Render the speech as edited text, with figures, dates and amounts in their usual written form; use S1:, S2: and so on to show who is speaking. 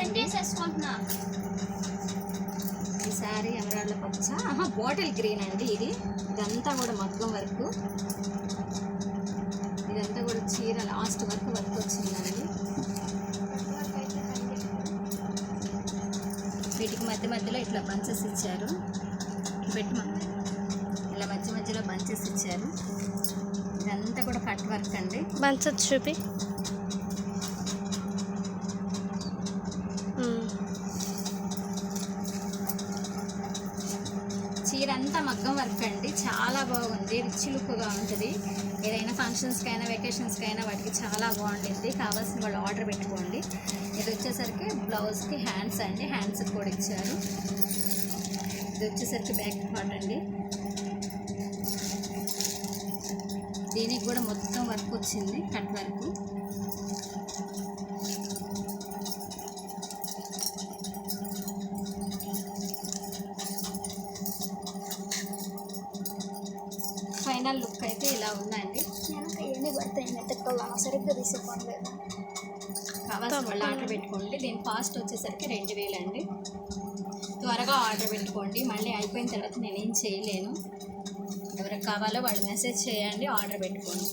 S1: ఈ శారీ ఎమరాల్డ్ పచ్చ, bottle green అండి. ఇదంతా కూడా మగ్గం వర్క్. ఇదంతా కూడా చీర లాస్ట్ వర్క్ వచ్చిందండి. వీటికి మధ్య మధ్యలో ఇట్లా బంచెస్ ఇచ్చారు. ఇలా మధ్యలో బంచెస్ ఇచ్చారు. ఇదంతా కూడా కట్ వర్క్ అండి.
S2: బంచెస్ చూపి.
S1: చీర అంతా మగ్గం వర్క్ అండి. చాలా బాగుంది, రిచ్ లుక్గా ఉంటుంది. ఏదైనా ఫంక్షన్స్కైనా వెకేషన్స్కైనా వాటికి చాలా బాగుంటుంది. కావాల్సిన వాళ్ళు ఆర్డర్ పెట్టుకోండి. ఇది వచ్చేసరికి బ్లౌజ్కి హ్యాండ్స్ అండి, హ్యాండ్స్కి కూడా ఇచ్చారు. ఇది వచ్చేసరికి బ్యాక్ పార్ట్ అండి. దీనికి కూడా మొత్తం వర్క్ వచ్చింది, కట్ వర్క్. ఫైనల్ లుక్ అయితే ఇలా ఉందండి.
S2: సరిగ్గా తీసుకోండి.
S1: కావాల్సిన వాళ్ళు ఆర్డర్ పెట్టుకోండి. దీని కాస్ట్ వచ్చేసరికి 2000 అండి. త్వరగా ఆర్డర్ పెట్టుకోండి, మళ్ళీ అయిపోయిన తర్వాత నేనేం చేయలేను. ఎవరికి కావాలో వాళ్ళు మెసేజ్ చేయండి, ఆర్డర్ పెట్టుకోండి.